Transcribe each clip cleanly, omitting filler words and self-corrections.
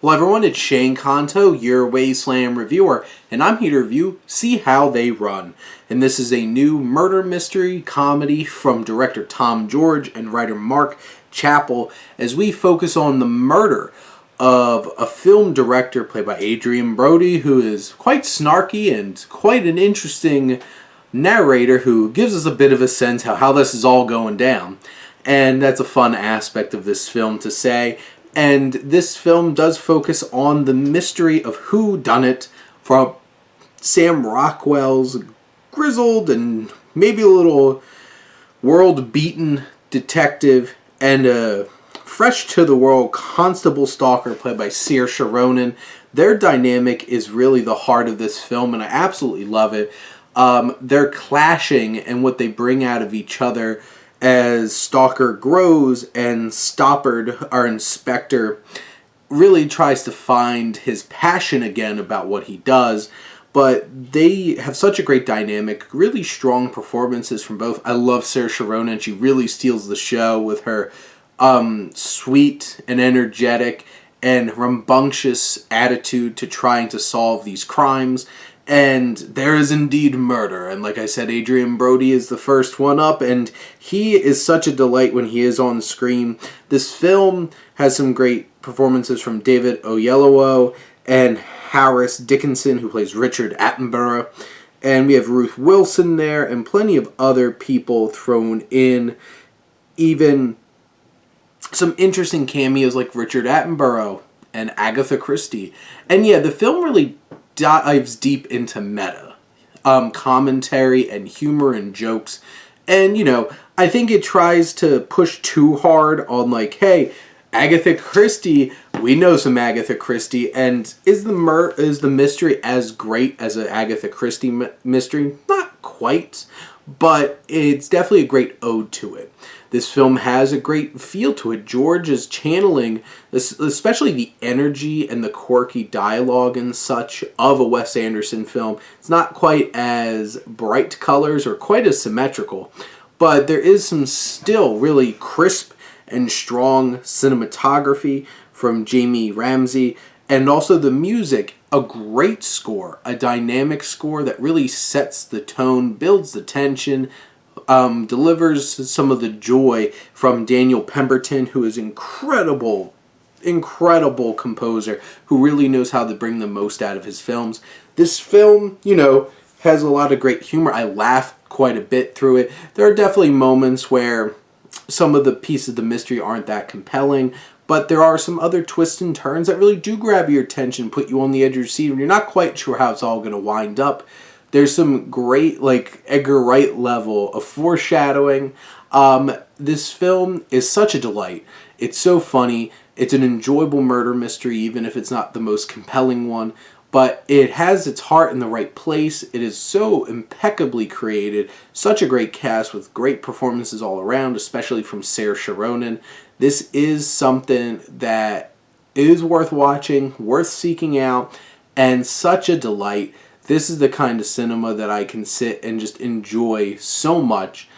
Hello everyone, it's Shane Kanto, your Wasteland reviewer, and I'm here to review See How They Run. And this is a new murder mystery comedy from director Tom George and writer Mark Chappell, as we focus on the murder of a film director played by Adrien Brody, who is quite snarky and quite an interesting narrator who gives us a bit of a sense how this is all going down. And that's a fun aspect of this film to say. And this film does focus on the mystery of who done it, from Sam Rockwell's grizzled and maybe a little world-beaten detective and a fresh-to-the-world constable stalker played by Saoirse Ronan. Their dynamic is really the heart of this film, and I absolutely love it. They're clashing and what they bring out of each other as Stalker grows and Stoppard, our inspector, really tries to find his passion again about what he does. But they have such a great dynamic, really strong performances from both. I love Saoirse Ronan. She really steals the show with her sweet and energetic and rambunctious attitude to trying to solve these crimes. And there is indeed murder. And like I said, Adrien Brody is the first one up, and he is such a delight when he is on screen. This film has some great performances from David Oyelowo and Harris Dickinson, who plays Richard Attenborough. And we have Ruth Wilson there and plenty of other people thrown in. Even some interesting cameos like Richard Attenborough and Agatha Christie. And yeah, the film really dives deep into meta commentary and humor and jokes. And, you know, I think it tries to push too hard on, like, hey, Agatha Christie, we know some Agatha Christie, and is the mystery as great as an Agatha Christie mystery? Not quite, but it's definitely a great ode to it. This film has a great feel to it. George is channeling, especially the energy and the quirky dialogue and such of a Wes Anderson film. It's not quite as bright colors or quite as symmetrical, but there is some still really crisp and strong cinematography from Jamie Ramsey, and also the music, a great score, a dynamic score that really sets the tone, builds the tension, delivers some of the joy from Daniel Pemberton, who is incredible composer who really knows how to bring the most out of his films. This film, you know, has a lot of great humor. I laughed quite a bit through it. There are definitely moments where some of the pieces of the mystery aren't that compelling, but there are some other twists and turns that really do grab your attention, put you on the edge of your seat when you're not quite sure how it's all going to wind up. There's some great, like, Edgar Wright level of foreshadowing. This film is such a delight. It's so funny. It's an enjoyable murder mystery, even if it's not the most compelling one. But it has its heart in the right place. It is so impeccably created. Such a great cast with great performances all around, especially from Saoirse Ronan. This is something that is worth watching, worth seeking out, and such a delight. This is the kind of cinema that I can sit and just enjoy so much.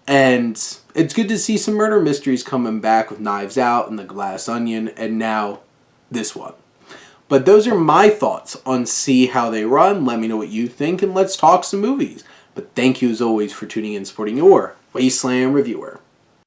And it's good to see some murder mysteries coming back with Knives Out and The Glass Onion, and now this one. But those are my thoughts on See How They Run. Let me know what you think, and let's talk some movies. But thank you as always for tuning in and supporting your Wasteland reviewer.